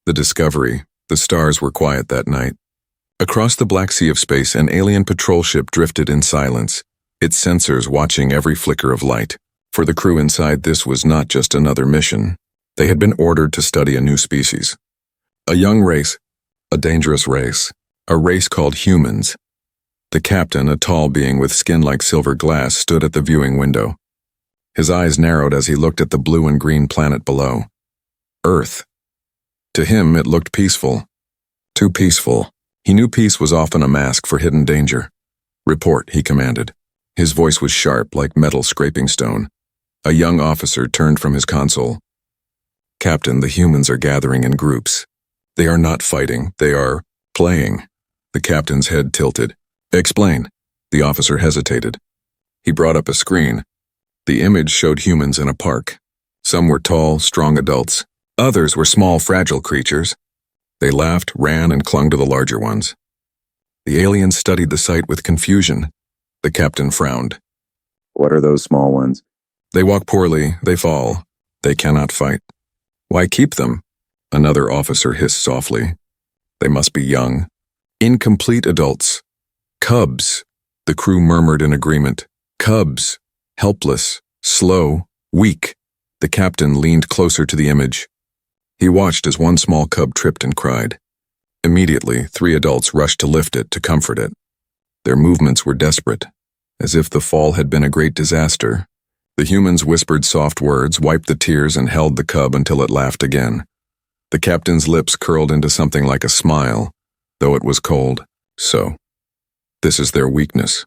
The Discovery. The stars were quiet that night. Across the black sea of space, an alien patrol ship drifted in silence, its sensors watching every flicker of light. For the crew inside, this was not just another mission. They had been ordered to study a new species. A young race, a dangerous race, a race called humans. The captain, a tall being with skin like silver glass, stood at the viewing window. His eyes narrowed as he looked at the blue and green planet below. Earth. To him, it looked peaceful. Too peaceful. He knew peace was often a mask for hidden danger. "Report," he commanded. His voice was sharp, like metal scraping stone. A young officer turned from his console. "Captain, the humans are gathering in groups. They are not fighting, they are playing." The captain's head tilted. "Explain." The officer hesitated. He brought up a screen. The image showed humans in a park. Some were tall, strong adults. Others were small, fragile creatures. They laughed, ran, and clung to the larger ones. The aliens studied the sight with confusion. The captain frowned. "What are those small ones?" "They walk poorly, they fall. They cannot fight." "Why keep them?" Another officer hissed softly. "They must be young. Incomplete adults. Cubs." The crew murmured in agreement. "Cubs. Helpless, slow, weak." The captain leaned closer to the image. He watched as one small cub tripped and cried. Immediately, 3 adults rushed to lift it, to comfort it. Their movements were desperate, as if the fall had been a great disaster. The humans whispered soft words, wiped the tears, and held the cub until it laughed again. The captain's lips curled into something like a smile, though it was cold. "So, this is their weakness."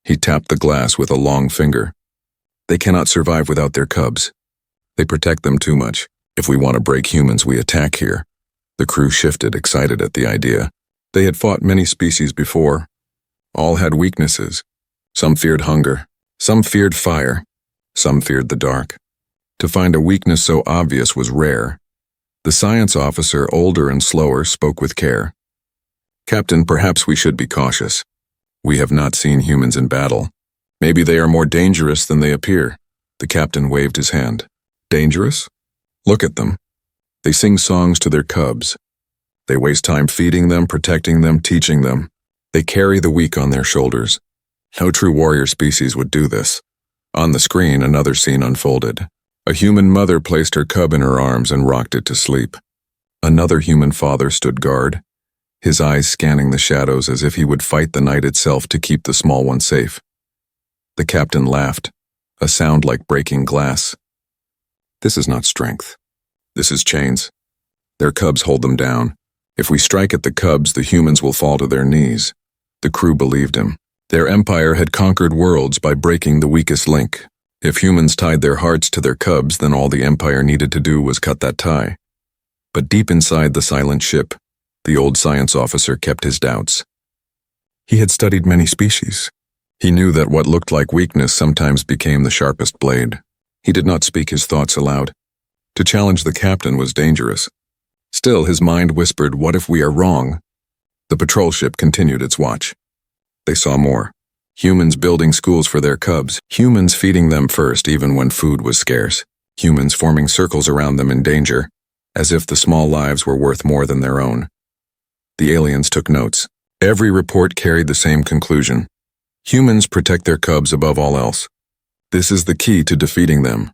He tapped the glass with a long finger. "They cannot survive without their cubs. They protect them too much. If we want to break humans, we attack here." The crew shifted, excited at the idea. They had fought many species before. All had weaknesses. Some feared hunger. Some feared fire. Some feared the dark. To find a weakness so obvious was rare. The science officer, older and slower, spoke with care. "Captain, perhaps we should be cautious. We have not seen humans in battle. Maybe they are more dangerous than they appear." The captain waved his hand. "Dangerous? Look at them. They sing songs to their cubs. They waste time feeding them, protecting them, teaching them. They carry the weak on their shoulders. No true warrior species would do this." On the screen, another scene unfolded. A human mother placed her cub in her arms and rocked it to sleep. Another human father stood guard, his eyes scanning the shadows as if he would fight the night itself to keep the small one safe. The captain laughed, a sound like breaking glass. "This is not strength. This is chains. Their cubs hold them down. If we strike at the cubs, the humans will fall to their knees." The crew believed him. Their empire had conquered worlds by breaking the weakest link. If humans tied their hearts to their cubs, then all the empire needed to do was cut that tie. But deep inside the silent ship, the old science officer kept his doubts. He had studied many species. He knew that what looked like weakness sometimes became the sharpest blade. He did not speak his thoughts aloud. To challenge the captain was dangerous. Still, his mind whispered, "What if we are wrong?" The patrol ship continued its watch. They saw more. Humans building schools for their cubs. Humans feeding them first, even when food was scarce. Humans forming circles around them in danger, as if the small lives were worth more than their own. The aliens took notes. Every report carried the same conclusion. Humans protect their cubs above all else. This is the key to defeating them.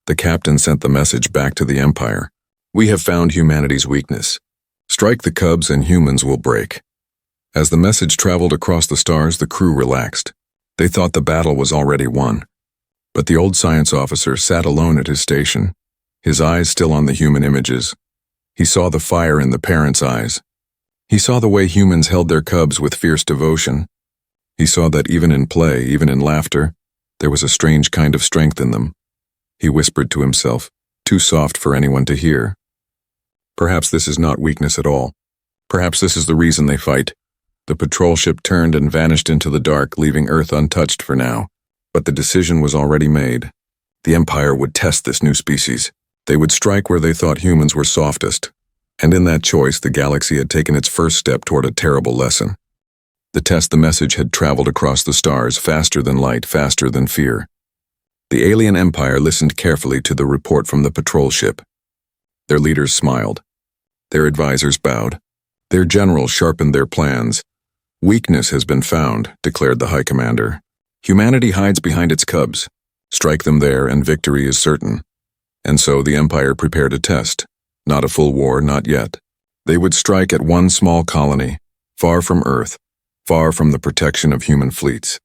The captain sent the message back to the Empire. "We have found humanity's weakness. Strike the cubs and humans will break." As the message traveled across the stars, the crew relaxed. They thought the battle was already won. But the old science officer sat alone at his station, his eyes still on the human images. He saw the fire in the parents' eyes. He saw the way humans held their cubs with fierce devotion. He saw that even in play, even in laughter, there was a strange kind of strength in them. He whispered to himself, too soft for anyone to hear. "Perhaps this is not weakness at all. Perhaps this is the reason they fight." The patrol ship turned and vanished into the dark, leaving Earth untouched for now. But the decision was already made. The Empire would test this new species. They would strike where they thought humans were softest. And in that choice, the galaxy had taken its first step toward a terrible lesson. The message had traveled across the stars, faster than light, faster than fear. The alien empire listened carefully to the report from the patrol ship. Their leaders smiled. Their advisors bowed. Their generals sharpened their plans. Weakness has been found, declared the High Commander. Humanity hides behind its cubs. Strike them there and victory is certain. And so the Empire prepared a test. Not a full war, not yet. They would strike at one small colony, far from Earth, far from the protection of human fleets.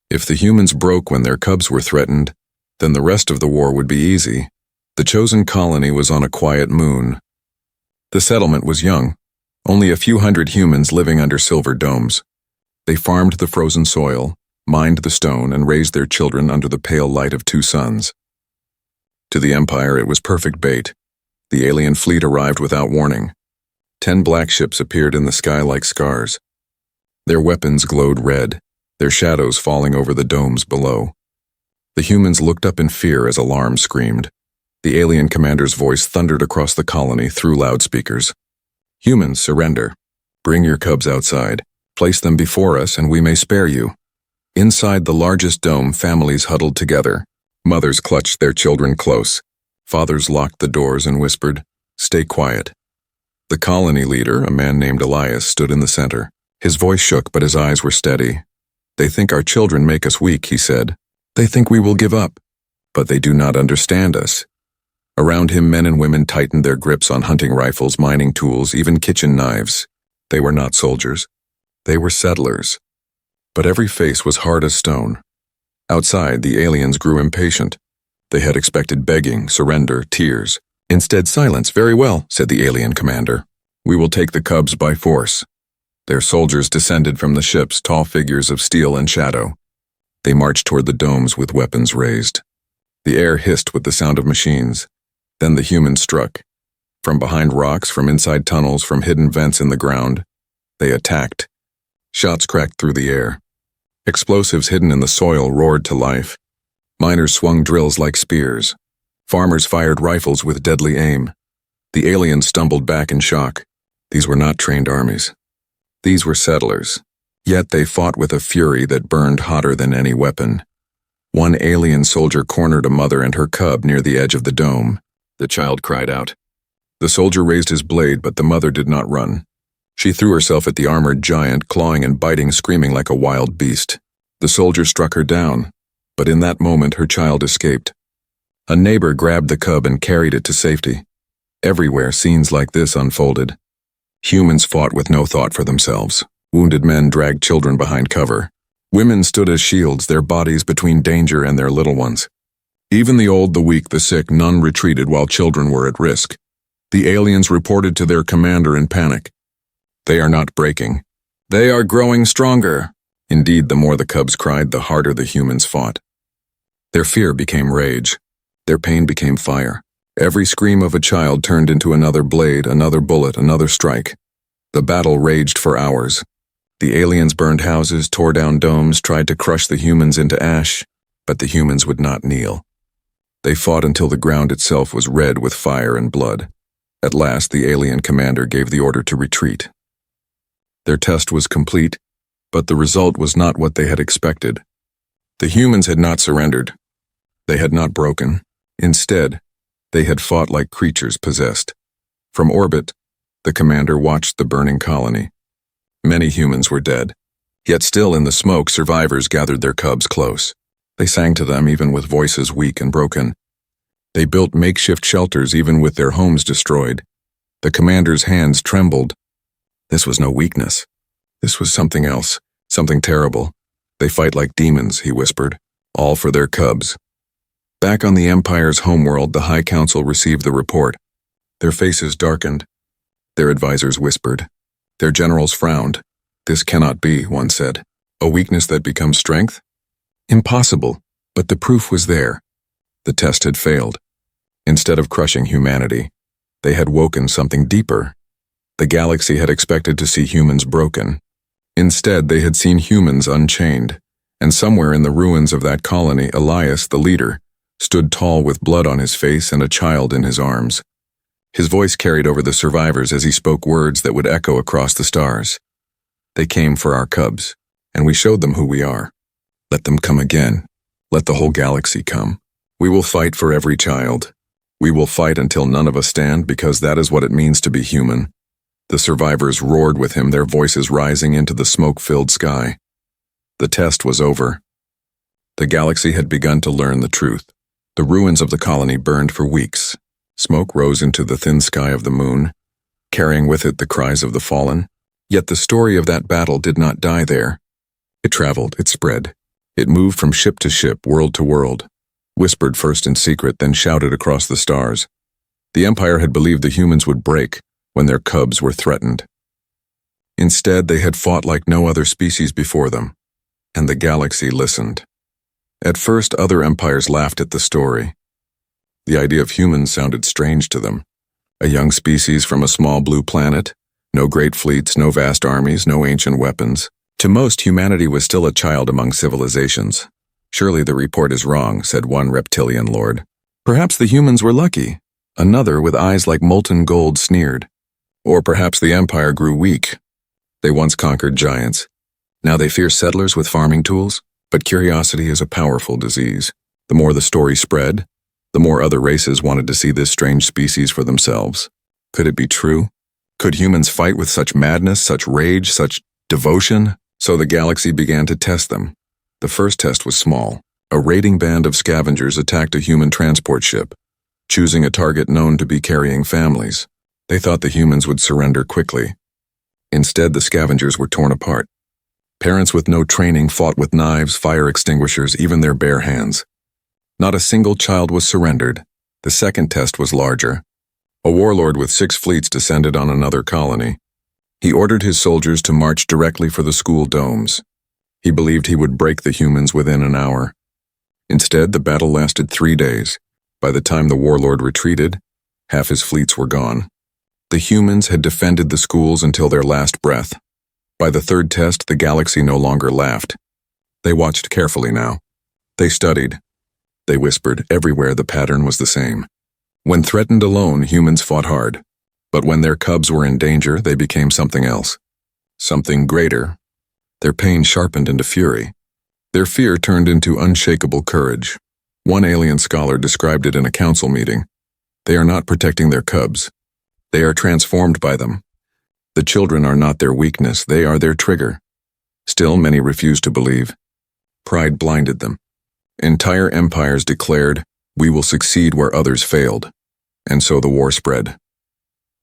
If the humans broke when their cubs were threatened, then the rest of the war would be easy. The chosen colony was on a quiet moon. The settlement was young, only a few hundred humans living under silver domes. They farmed the frozen soil, mined the stone, and raised their children under the pale light of two suns. To the Empire, it was perfect bait. The alien fleet arrived without warning. 10 black ships appeared in the sky like scars. Their weapons glowed red, their shadows falling over the domes below. The humans looked up in fear as alarms screamed. The alien commander's voice thundered across the colony through loudspeakers. Humans, surrender. Bring your cubs outside. Place them before us and we may spare you. Inside the largest dome, families huddled together. Mothers clutched their children close. Fathers locked the doors and whispered, "Stay quiet." The colony leader, a man named Elias, stood in the center. His voice shook, but his eyes were steady. "They think our children make us weak," he said. "They think we will give up. But they do not understand us." Around him, men and women tightened their grips on hunting rifles, mining tools, even kitchen knives. They were not soldiers. They were settlers. But every face was hard as stone. Outside, the aliens grew impatient. They had expected begging, surrender, tears. Instead, silence. "Very well," said the alien commander. "We will take the cubs by force." Their soldiers descended from the ships, tall figures of steel and shadow. They marched toward the domes with weapons raised. The air hissed with the sound of machines. Then the humans struck. From behind rocks, from inside tunnels, from hidden vents in the ground, they attacked. Shots cracked through the air. Explosives hidden in the soil roared to life. Miners swung drills like spears. Farmers fired rifles with deadly aim. The aliens stumbled back in shock. These were not trained armies. These were settlers. Yet they fought with a fury that burned hotter than any weapon. One alien soldier cornered a mother and her cub near the edge of the dome. The child cried out. The soldier raised his blade, but the mother did not run. She threw herself at the armored giant, clawing and biting, screaming like a wild beast. The soldier struck her down, but in that moment her child escaped. A neighbor grabbed the cub and carried it to safety. Everywhere scenes like this unfolded. Humans fought with no thought for themselves. Wounded men dragged children behind cover. Women stood as shields, their bodies between danger and their little ones. Even the old, the weak, the sick, none retreated while children were at risk. The aliens reported to their commander in panic. "They are not breaking. They are growing stronger." Indeed, the more the cubs cried, the harder the humans fought. Their fear became rage. Their pain became fire. Every scream of a child turned into another blade, another bullet, another strike. The battle raged for hours. The aliens burned houses, tore down domes, tried to crush the humans into ash, but the humans would not kneel. They fought until the ground itself was red with fire and blood. At last, the alien commander gave the order to retreat. Their test was complete, but the result was not what they had expected. The humans had not surrendered. They had not broken. Instead, they had fought like creatures possessed. From orbit, the commander watched the burning colony. Many humans were dead. Yet still in the smoke, survivors gathered their cubs close. They sang to them even with voices weak and broken. They built makeshift shelters even with their homes destroyed. The commander's hands trembled. This was no weakness. This was something else, something terrible. "They fight like demons," he whispered, "all for their cubs." Back on the Empire's homeworld, the High Council received the report. Their faces darkened. Their advisors whispered. Their generals frowned. "This cannot be," one said. "A weakness that becomes strength? Impossible." But the proof was there. The test had failed. Instead of crushing humanity, they had woken something deeper. The galaxy had expected to see humans broken. Instead, they had seen humans unchained. And somewhere in the ruins of that colony, Elias, the leader, stood tall with blood on his face and a child in his arms. His voice carried over the survivors as he spoke words that would echo across the stars. "They came for our cubs, and we showed them who we are. Let them come again. Let the whole galaxy come. We will fight for every child. We will fight until none of us stand because that is what it means to be human. The survivors roared with him, their voices rising into the smoke-filled sky. The test was over. The galaxy had begun to learn the truth. The ruins of the colony burned for weeks. Smoke rose into the thin sky of the moon, carrying with it the cries of the fallen. Yet the story of that battle did not die there. It traveled, it spread. It moved from ship to ship, world to world, whispered first in secret, then shouted across the stars. The Empire had believed the humans would break when their cubs were threatened. Instead, they had fought like no other species before them, and the galaxy listened. At first, other empires laughed at the story. The idea of humans sounded strange to them. A young species from a small blue planet, no great fleets, no vast armies, no ancient weapons. To most, humanity was still a child among civilizations. Surely the report is wrong, said one reptilian lord. Perhaps the humans were lucky. Another, with eyes like molten gold, sneered. Or perhaps the empire grew weak. They once conquered giants. Now they fear settlers with farming tools. But curiosity is a powerful disease. The more the story spread, the more other races wanted to see this strange species for themselves. Could it be true? Could humans fight with such madness, such rage, such devotion? So the galaxy began to test them. The first test was small. A raiding band of scavengers attacked a human transport ship, choosing a target known to be carrying families. They thought the humans would surrender quickly. Instead, the scavengers were torn apart. Parents with no training fought with knives, fire extinguishers, even their bare hands. Not a single child was surrendered. The second test was larger. A warlord with 6 fleets descended on another colony. He ordered his soldiers to march directly for the school domes. He believed he would break the humans within an hour. Instead, the battle lasted 3 days. By the time the warlord retreated, half his fleets were gone. The humans had defended the schools until their last breath. By the third test, the galaxy no longer laughed. They watched carefully now. They studied. They whispered. Everywhere the pattern was the same. When threatened alone, humans fought hard. But when their cubs were in danger, they became something else. Something greater. Their pain sharpened into fury. Their fear turned into unshakable courage. One alien scholar described it in a council meeting. They are not protecting their cubs. They are transformed by them. The children are not their weakness, they are their trigger. Still, many refused to believe. Pride blinded them. Entire empires declared, "We will succeed where others failed." And so the war spread.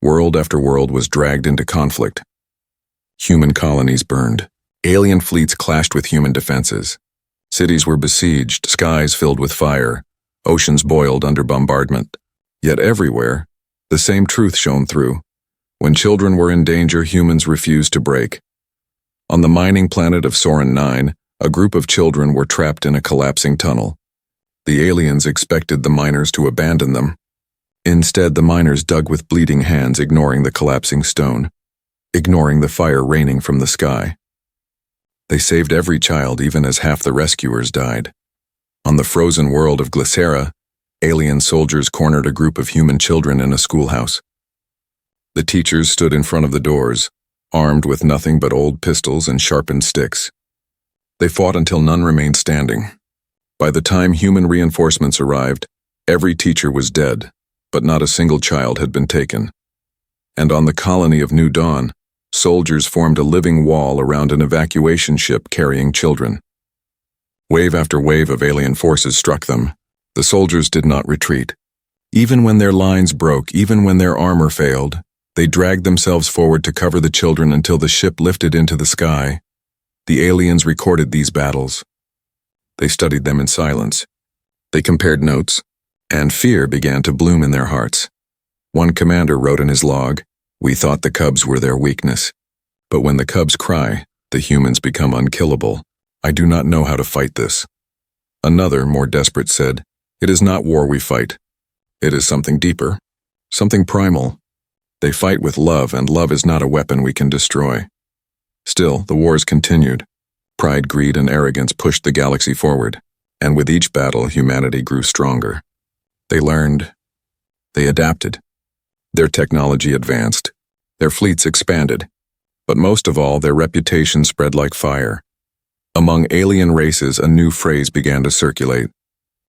World after world was dragged into conflict. Human colonies burned. Alien fleets clashed with human defenses. Cities were besieged, skies filled with fire, oceans boiled under bombardment. Yet everywhere, the same truth shone through. When children were in danger, humans refused to break. On the mining planet of Soren 9, a group of children were trapped in a collapsing tunnel. The aliens expected the miners to abandon them. Instead, the miners dug with bleeding hands, ignoring the collapsing stone, ignoring the fire raining from the sky. They saved every child, even as half the rescuers died. On the frozen world of Glycera, alien soldiers cornered a group of human children in a schoolhouse. The teachers stood in front of the doors, armed with nothing but old pistols and sharpened sticks. They fought until none remained standing. By the time human reinforcements arrived, every teacher was dead, but not a single child had been taken. And on the colony of New Dawn, soldiers formed a living wall around an evacuation ship carrying children. Wave after wave of alien forces struck them. The soldiers did not retreat. Even when their lines broke, even when their armor failed, they dragged themselves forward to cover the children until the ship lifted into the sky. The aliens recorded these battles. They studied them in silence. They compared notes, and fear began to bloom in their hearts. One commander wrote in his log, "We thought the cubs were their weakness. But when the cubs cry, the humans become unkillable. I do not know how to fight this." Another, more desperate, said, "It is not war we fight. It is something deeper, something primal. They fight with love, and love is not a weapon we can destroy." Still, the wars continued. Pride, greed, and arrogance pushed the galaxy forward, and with each battle, humanity grew stronger. They learned. They adapted. Their technology advanced. Their fleets expanded. But most of all, their reputation spread like fire. Among alien races, a new phrase began to circulate.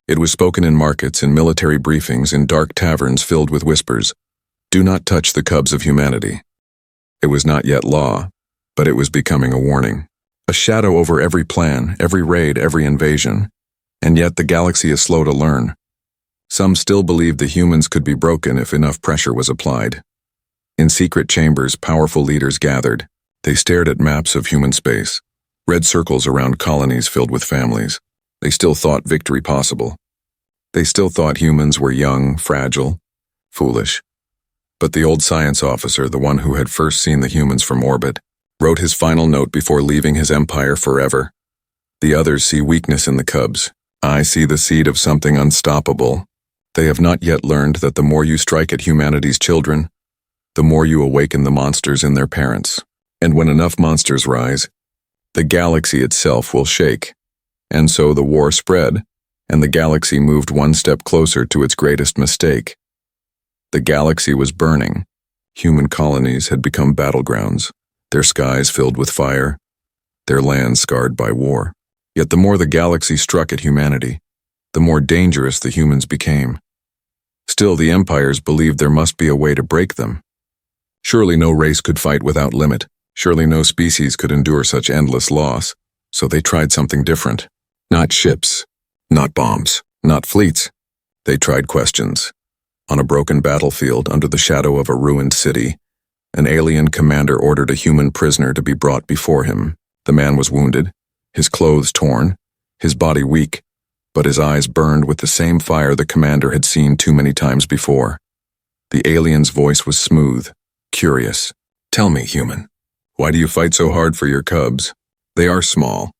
It was spoken in markets, in military briefings, in dark taverns filled with whispers. Do not touch the cubs of humanity. It was not yet law, but it was becoming a warning. A shadow over every plan, every raid, every invasion. And yet the galaxy is slow to learn. Some still believed the humans could be broken if enough pressure was applied. In secret chambers, powerful leaders gathered. They stared at maps of human space, red circles around colonies filled with families. They still thought victory possible. They still thought humans were young, fragile, foolish. But the old science officer, the one who had first seen the humans from orbit, wrote his final note before leaving his empire forever. The others see weakness in the cubs. I see the seed of something unstoppable. They have not yet learned that the more you strike at humanity's children, the more you awaken the monsters in their parents. And when enough monsters rise, the galaxy itself will shake. And so the war spread, and the galaxy moved one step closer to its greatest mistake. The galaxy was burning. Human colonies had become battlegrounds, their skies filled with fire, their lands scarred by war. Yet the more the galaxy struck at humanity, the more dangerous the humans became. Still, the empires believed there must be a way to break them. Surely no race could fight without limit. Surely no species could endure such endless loss. So they tried something different. Not ships, not bombs, not fleets. They tried questions. On a broken battlefield under the shadow of a ruined city, an alien commander ordered a human prisoner to be brought before him. The man was wounded, his clothes torn, his body weak, but his eyes burned with the same fire the commander had seen too many times before. The alien's voice was smooth, curious. Tell me, human, why do you fight so hard for your cubs? They are small.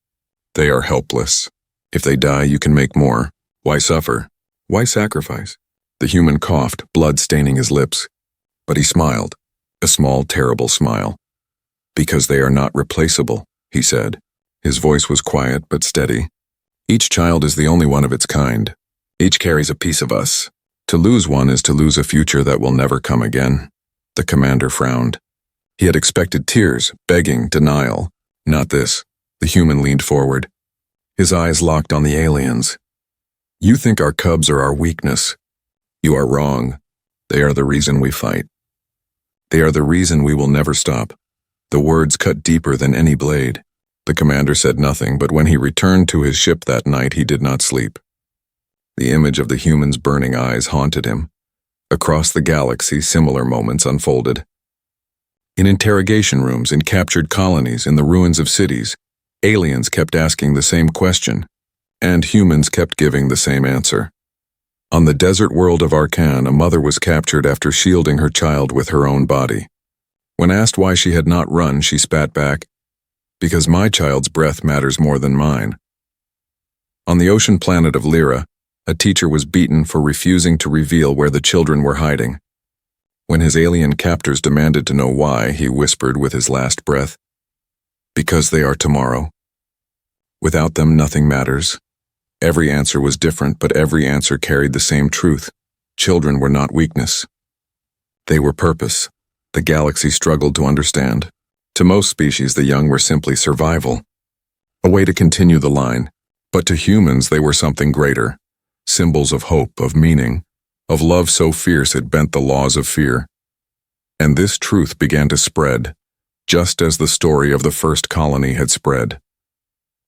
They are helpless. If they die, you can make more. Why suffer? Why sacrifice? The human coughed, blood staining his lips. But he smiled, a small, terrible smile. Because they are not replaceable, he said. His voice was quiet but steady. Each child is the only one of its kind. Each carries a piece of us. To lose one is to lose a future that will never come again. The commander frowned. He had expected tears, begging, denial. Not this. The human leaned forward. His eyes locked on the aliens. You think our cubs are our weakness. You are wrong. They are the reason we fight. They are the reason we will never stop. The words cut deeper than any blade. The commander said nothing, but when he returned to his ship that night, he did not sleep. The image of the human's burning eyes haunted him. Across the galaxy, similar moments unfolded. In interrogation rooms, in captured colonies, in the ruins of cities, aliens kept asking the same question, and humans kept giving the same answer. On the desert world of Arcan, a mother was captured after shielding her child with her own body. When asked why she had not run, she spat back, "Because my child's breath matters more than mine." On the ocean planet of Lyra, a teacher was beaten for refusing to reveal where the children were hiding. When his alien captors demanded to know why, he whispered with his last breath, "Because they are tomorrow. Without them, nothing matters." Every answer was different, but every answer carried the same truth. Children were not weakness. They were purpose. The galaxy struggled to understand. To most species, the young were simply survival. A way to continue the line. But to humans, they were something greater. Symbols of hope, of meaning, of love so fierce it bent the laws of fear. And this truth began to spread, just as the story of the first colony had spread.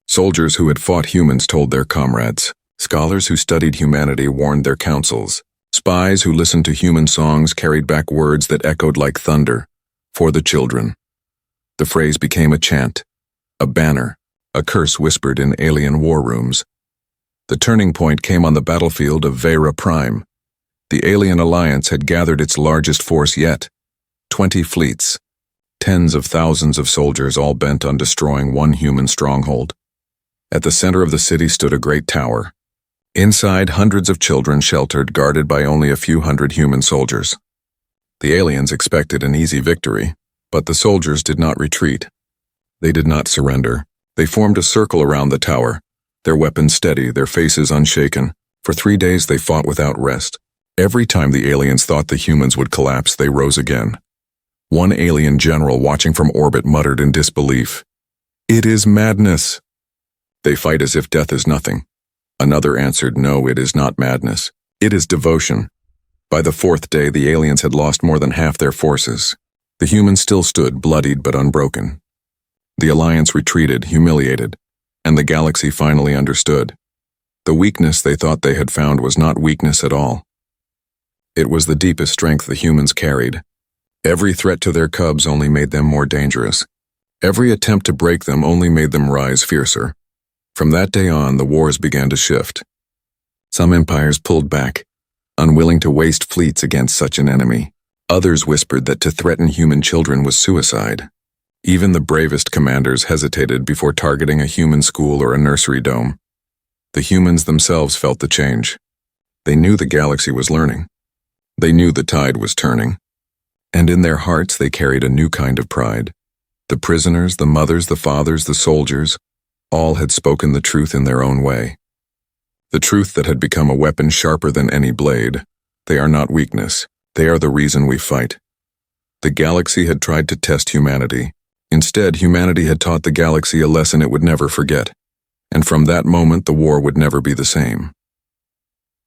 Soldiers who had fought humans told their comrades. Scholars who studied humanity warned their councils. Spies who listened to human songs carried back words that echoed like thunder. For the children. The phrase became a chant, a banner, a curse whispered in alien war rooms. The turning point came on the battlefield of Vera Prime. The alien alliance had gathered its largest force yet. 20 fleets. Tens of thousands of soldiers all bent on destroying one human stronghold. At the center of the city stood a great tower. Inside, hundreds of children sheltered, guarded by only a few hundred human soldiers. The aliens expected an easy victory, but the soldiers did not retreat. They did not surrender. They formed a circle around the tower, their weapons steady, their faces unshaken. For 3 days they fought without rest. Every time the aliens thought the humans would collapse, they rose again. One alien general watching from orbit muttered in disbelief, "It is madness." They fight as if death is nothing. Another answered, no, it is not madness. It is devotion. By the fourth day, the aliens had lost more than half their forces. The humans still stood, bloodied but unbroken. The Alliance retreated, humiliated, and the galaxy finally understood. The weakness they thought they had found was not weakness at all. It was the deepest strength the humans carried. Every threat to their cubs only made them more dangerous. Every attempt to break them only made them rise fiercer. From that day on, the wars began to shift. Some empires pulled back, unwilling to waste fleets against such an enemy. Others whispered that to threaten human children was suicide. Even the bravest commanders hesitated before targeting a human school or a nursery dome. The humans themselves felt the change. They knew the galaxy was learning. They knew the tide was turning. And in their hearts they carried a new kind of pride. The prisoners, the mothers, the fathers, the soldiers, all had spoken the truth in their own way. The truth that had become a weapon sharper than any blade. They are not weakness. They are the reason we fight. The galaxy had tried to test humanity. Instead, humanity had taught the galaxy a lesson it would never forget. And from that moment, the war would never be the same.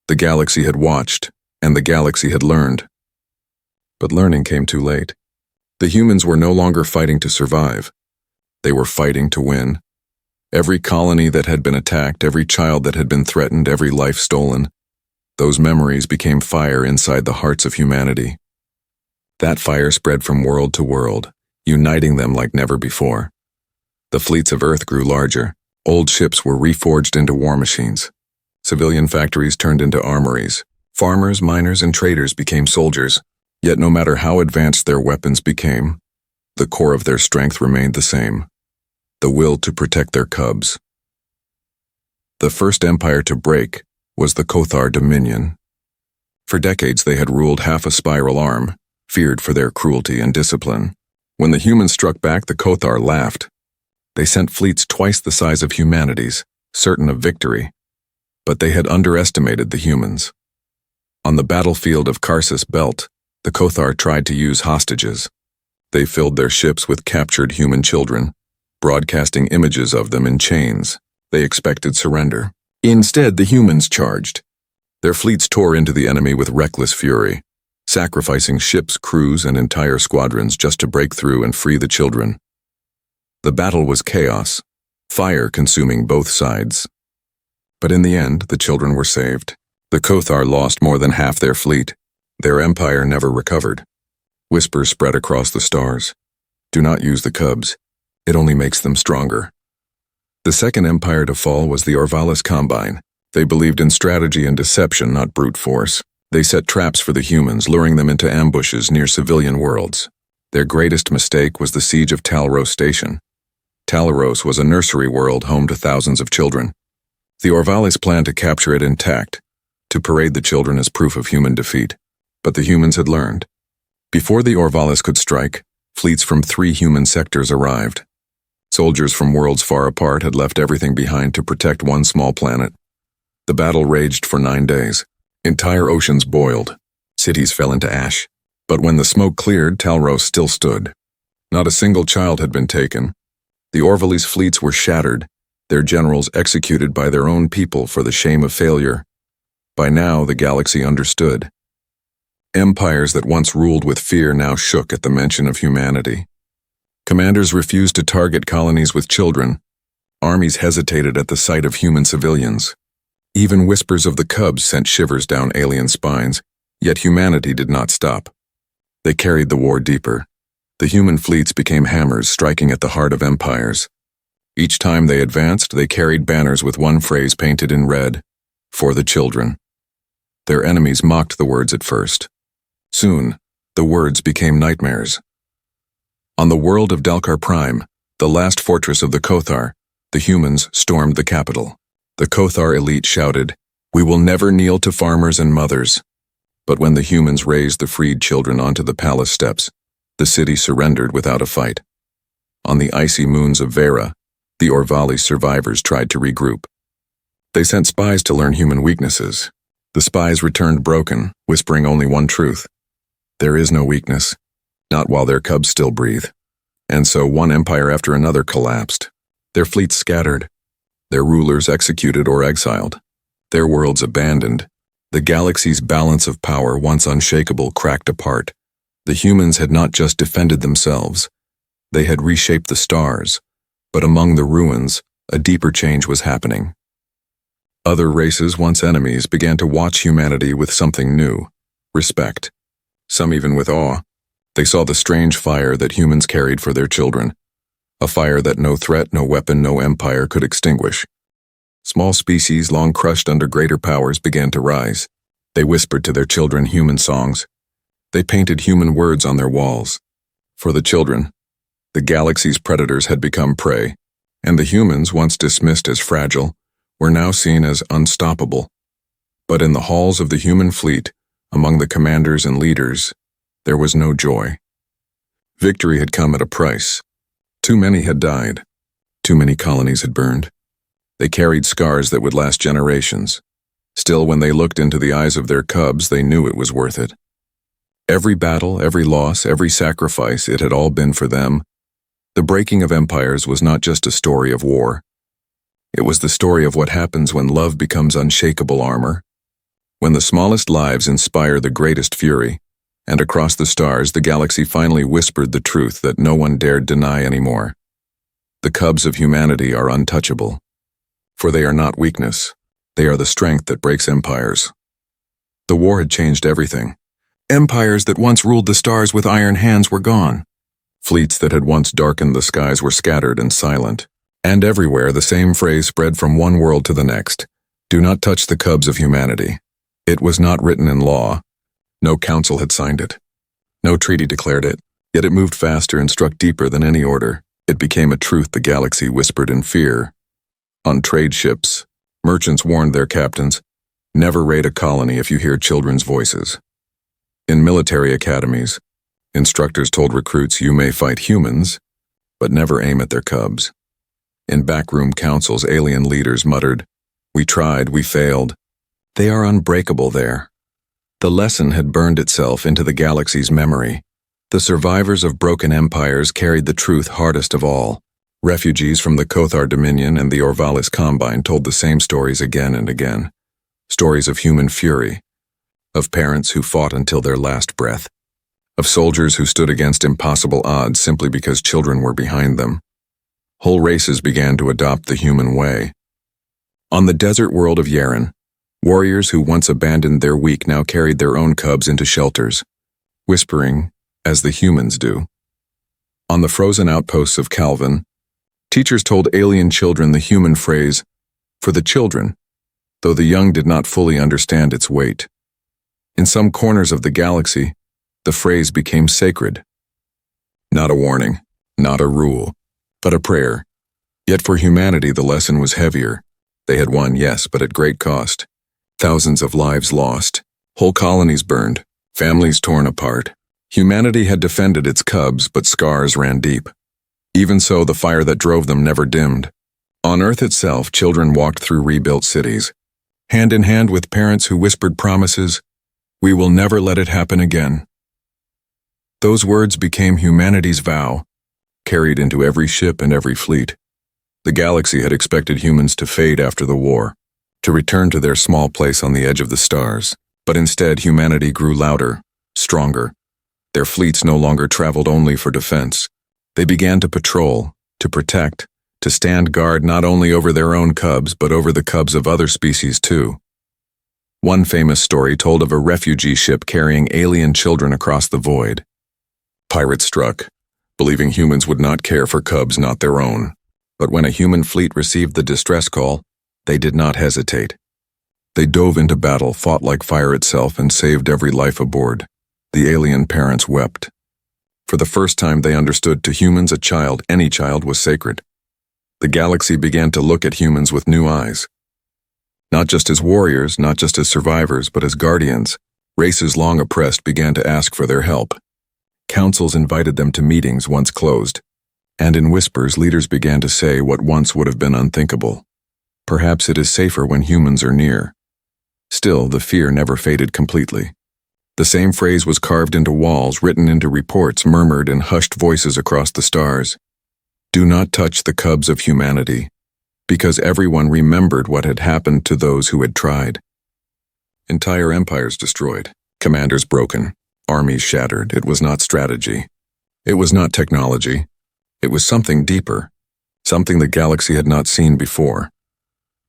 The galaxy had watched, and the galaxy had learned. But learning came too late. The humans were no longer fighting to survive. They were fighting to win. Every colony that had been attacked, every child that had been threatened, every life stolen, those memories became fire inside the hearts of humanity. That fire spread from world to world, uniting them like never before. The fleets of Earth grew larger. Old ships were reforged into war machines. Civilian factories turned into armories. Farmers, miners, and traders became soldiers. Yet no matter how advanced their weapons became, the core of their strength remained the same. The will to protect their cubs. The first empire to break was the Kothar Dominion. For decades they had ruled half a spiral arm, feared for their cruelty and discipline. When the humans struck back, the Kothar laughed. They sent fleets twice the size of humanity's, certain of victory. But they had underestimated the humans. On the battlefield of Karsus Belt, the Kothar tried to use hostages. They filled their ships with captured human children, broadcasting images of them in chains. They expected surrender. Instead, the humans charged. Their fleets tore into the enemy with reckless fury, sacrificing ships, crews, and entire squadrons just to break through and free the children. The battle was chaos, fire consuming both sides. But in the end, the children were saved. The Kothar lost more than half their fleet. Their empire never recovered. Whispers spread across the stars. Do not use the cubs. It only makes them stronger. The second empire to fall was the Orvalis Combine. They believed in strategy and deception, not brute force. They set traps for the humans, luring them into ambushes near civilian worlds. Their greatest mistake was the siege of Talros Station. Talros was a nursery world home to thousands of children. The Orvalis planned to capture it intact, to parade the children as proof of human defeat. But the humans had learned. Before the Orvalis could strike, fleets from 3 human sectors arrived. Soldiers from worlds far apart had left everything behind to protect one small planet. The battle raged for 9 days. Entire oceans boiled. Cities fell into ash. But when the smoke cleared, Talros still stood. Not a single child had been taken. The Orvalis fleets were shattered, their generals executed by their own people for the shame of failure. By now, the galaxy understood. Empires that once ruled with fear now shook at the mention of humanity. Commanders refused to target colonies with children. Armies hesitated at the sight of human civilians. Even whispers of the cubs sent shivers down alien spines, yet humanity did not stop. They carried the war deeper. The human fleets became hammers striking at the heart of empires. Each time they advanced, they carried banners with one phrase painted in red: for the children. Their enemies mocked the words at first. Soon, the words became nightmares. On the world of Dalkar Prime, the last fortress of the Kothar, the humans stormed the capital. The Kothar elite shouted, "We will never kneel to farmers and mothers." But when the humans raised the freed children onto the palace steps, the city surrendered without a fight. On the icy moons of Vera, the Orvalis survivors tried to regroup. They sent spies to learn human weaknesses. The spies returned broken, whispering only one truth: there is no weakness, not while their cubs still breathe. And so one empire after another collapsed. Their fleets scattered, their rulers executed or exiled. their worlds abandoned. The galaxy's balance of power, once unshakable, cracked apart. The humans had not just defended themselves. They had reshaped the stars. But among the ruins, a deeper change was happening. Other races, once enemies, began to watch humanity with something new: respect. Some even with awe. They saw the strange fire that humans carried for their children. A fire that no threat, no weapon, no empire could extinguish. Small species, long crushed under greater powers, began to rise. They whispered to their children human songs. They painted human words on their walls. For the children, the galaxy's predators had become prey, and the humans, once dismissed as fragile, were now seen as unstoppable. But in the halls of the human fleet, among the commanders and leaders, there was no joy. Victory had come at a price. Too many had died. Too many colonies had burned. They carried scars that would last generations. Still, when they looked into the eyes of their cubs, they knew it was worth it. Every battle, every loss, every sacrifice, it had all been for them. The breaking of empires was not just a story of war. It was the story of what happens when love becomes unshakable armor, when the smallest lives inspire the greatest fury, and across the stars the galaxy finally whispered the truth that no one dared deny anymore. The cubs of humanity are untouchable, for they are not weakness. They are the strength that breaks empires. The war had changed everything. Empires that once ruled the stars with iron hands were gone. Fleets that had once darkened the skies were scattered and silent. And everywhere the same phrase spread from one world to the next: do not touch the cubs of humanity. It was not written in law. No council had signed it. No treaty declared it. Yet it moved faster and struck deeper than any order. It became a truth the galaxy whispered in fear. On trade ships, merchants warned their captains, never raid a colony if you hear children's voices. In military academies, instructors told recruits, you may fight humans, but never aim at their cubs. In backroom councils, alien leaders muttered, we tried, we failed. They are unbreakable there. The lesson had burned itself into the galaxy's memory. The survivors of broken empires carried the truth hardest of all. Refugees from the Kothar Dominion and the Orvalis Combine told the same stories again and again. Stories of human fury, of parents who fought until their last breath, of soldiers who stood against impossible odds simply because children were behind them. Whole races began to adopt the human way. On the desert world of Yaren, warriors who once abandoned their weak now carried their own cubs into shelters, whispering, as the humans do. On the frozen outposts of Calvin, teachers told alien children the human phrase, for the children, though the young did not fully understand its weight. In some corners of the galaxy, the phrase became sacred. Not a warning, not a rule, but a prayer. Yet for humanity the lesson was heavier. They had won, yes, but at great cost. Thousands of lives lost, whole colonies burned, families torn apart. Humanity had defended its cubs, but scars ran deep. Even so, the fire that drove them never dimmed. On Earth itself, children walked through rebuilt cities, hand in hand with parents who whispered promises, we will never let it happen again. Those words became humanity's vow, carried into every ship and every fleet. The galaxy had expected humans to fade after the war, to return to their small place on the edge of the stars. But instead, humanity grew louder, stronger. Their fleets no longer traveled only for defense. They began to patrol, to protect, to stand guard not only over their own cubs, but over the cubs of other species too. One famous story told of a refugee ship carrying alien children across the void. Pirates struck, believing humans would not care for cubs not their own. But when a human fleet received the distress call, they did not hesitate. They dove into battle, fought like fire itself, and saved every life aboard. The alien parents wept. For the first time they understood, to humans a child, any child, was sacred. The galaxy began to look at humans with new eyes. Not just as warriors, not just as survivors, but as guardians. Races long oppressed began to ask for their help. Councils invited them to meetings once closed. And in whispers, leaders began to say what once would have been unthinkable. Perhaps it is safer when humans are near. Still, the fear never faded completely. The same phrase was carved into walls, written into reports, murmured in hushed voices across the stars. Do not touch the cubs of humanity. because everyone remembered what had happened to those who had tried. Entire empires destroyed, commanders broken, armies shattered. It was not strategy. It was not technology. It was something deeper, something the galaxy had not seen before.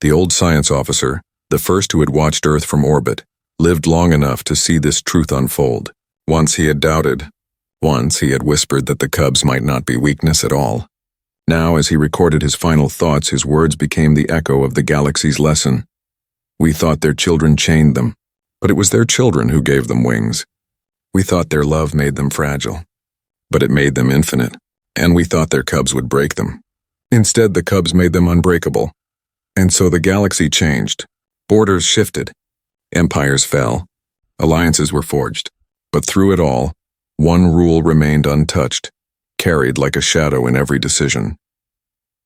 The old science officer, the first who had watched Earth from orbit, lived long enough to see this truth unfold. Once he had doubted. Once he had whispered that the Cubs might not be weakness at all. Now, as he recorded his final thoughts, his words became the echo of the galaxy's lesson. We thought their children chained them, but it was their children who gave them wings. We thought their love made them fragile, but it made them infinite, and we thought their cubs would break them. Instead, the Cubs made them unbreakable. And so the galaxy changed. Borders shifted. Empires fell. Alliances were forged. But through it all, one rule remained untouched, carried like a shadow in every decision.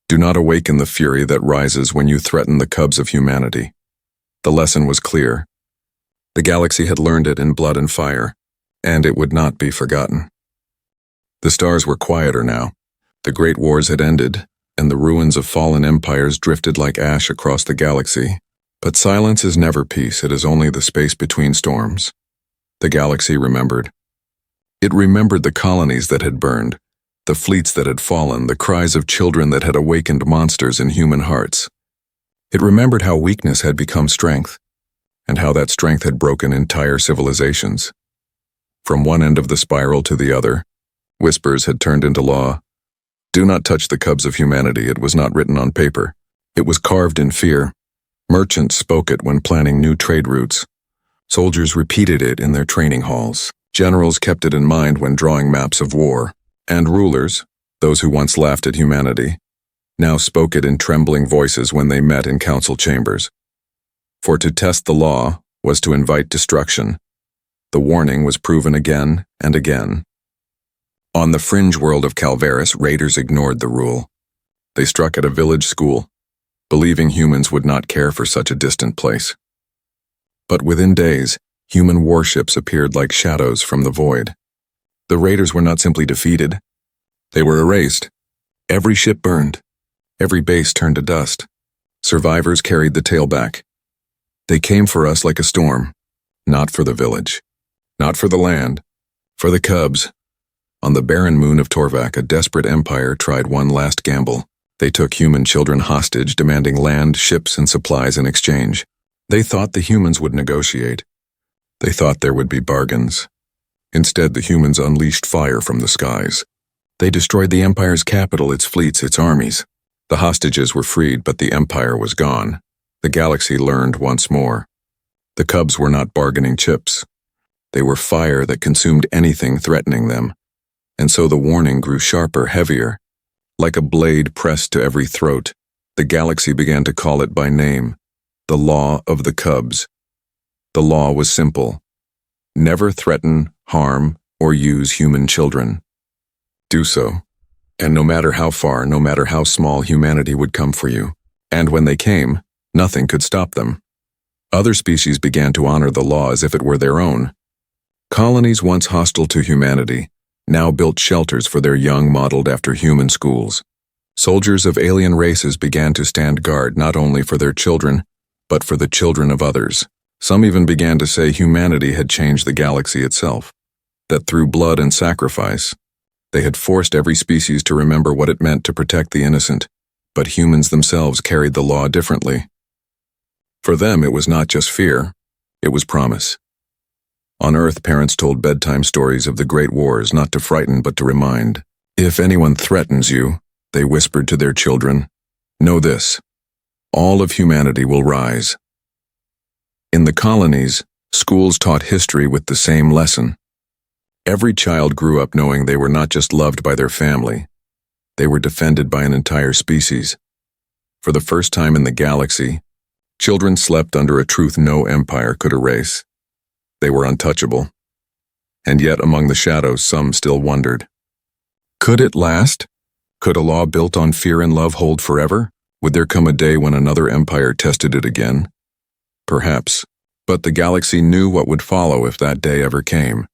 Do not awaken the fury that rises when you threaten the cubs of humanity. The lesson was clear. The galaxy had learned it in blood and fire, and it would not be forgotten. The stars were quieter now. The great wars had ended, and the ruins of fallen empires drifted like ash across the galaxy. But silence is never peace, it is only the space between storms. The galaxy remembered. It remembered the colonies that had burned, the fleets that had fallen, the cries of children that had awakened monsters in human hearts. It remembered how weakness had become strength, and how that strength had broken entire civilizations. From one end of the spiral to the other, whispers had turned into law. Do not touch the cubs of humanity. It was not written on paper. It was carved in fear. Merchants spoke it when planning new trade routes. Soldiers repeated it in their training halls. Generals kept it in mind when drawing maps of war. And rulers, those who once laughed at humanity, now spoke it in trembling voices when they met in council chambers. For to test the law was to invite destruction. The warning was proven again and again. On the fringe world of Calvaris, raiders ignored the rule. They struck at a village school, believing humans would not care for such a distant place. But within days, human warships appeared like shadows from the void. The raiders were not simply defeated. They were erased. Every ship burned. Every base turned to dust. Survivors carried the tale back. They came for us like a storm, not for the village, not for the land, for the cubs. On the barren moon of Torvak, a desperate empire tried one last gamble. They took human children hostage, demanding land, ships, and supplies in exchange. They thought the humans would negotiate. They thought there would be bargains. Instead, the humans unleashed fire from the skies. They destroyed the empire's capital, its fleets, its armies. The hostages were freed, but the empire was gone. The galaxy learned once more. The cubs were not bargaining chips. They were fire that consumed anything threatening them. And so the warning grew sharper, heavier. Like a blade pressed to every throat, the galaxy began to call it by name. The law of the cubs. The law was simple. Never threaten, harm, or use human children. Do so. And no matter how far, no matter how small, humanity would come for you. And when they came, nothing could stop them. Other species began to honor the law as if it were their own. Colonies once hostile to humanity now built shelters for their young modeled after human schools. Soldiers of alien races began to stand guard not only for their children, but for the children of others. Some even began to say humanity had changed the galaxy itself, that through blood and sacrifice, they had forced every species to remember what it meant to protect the innocent, but humans themselves carried the law differently. For them, it was not just fear, it was promise. On Earth, parents told bedtime stories of the great wars, not to frighten but to remind. If anyone threatens you, they whispered to their children, know this, all of humanity will rise. In the colonies, schools taught history with the same lesson. Every child grew up knowing they were not just loved by their family, they were defended by an entire species. For the first time in the galaxy, children slept under a truth no empire could erase. They were untouchable. And yet among the shadows, some still wondered. Could it last? Could a law built on fear and love hold forever? Would there come a day when another empire tested it again? Perhaps. But the galaxy knew what would follow if that day ever came.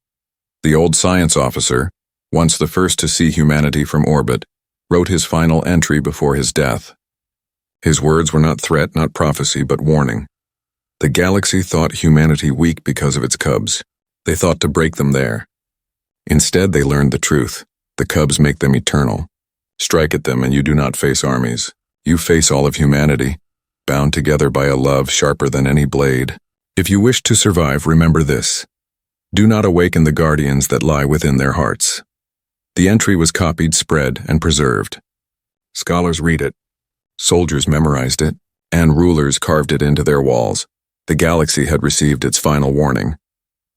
The old science officer, once the first to see humanity from orbit, wrote his final entry before his death. His words were not threat, not prophecy, but warning. The galaxy thought humanity weak because of its cubs. They thought to break them there. Instead, they learned the truth. The cubs make them eternal. Strike at them and you do not face armies. You face all of humanity, bound together by a love sharper than any blade. If you wish to survive, remember this. Do not awaken the guardians that lie within their hearts. The entry was copied, spread, and preserved. Scholars read it. Soldiers memorized it, and rulers carved it into their walls. The galaxy had received its final warning.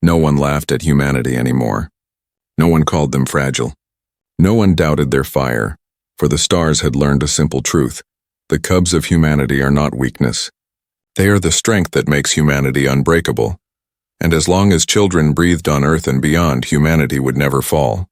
No one laughed at humanity anymore. No one called them fragile. No one doubted their fire, for the stars had learned a simple truth. The cubs of humanity are not weakness. They are the strength that makes humanity unbreakable. And as long as children breathed on Earth and beyond, humanity would never fall.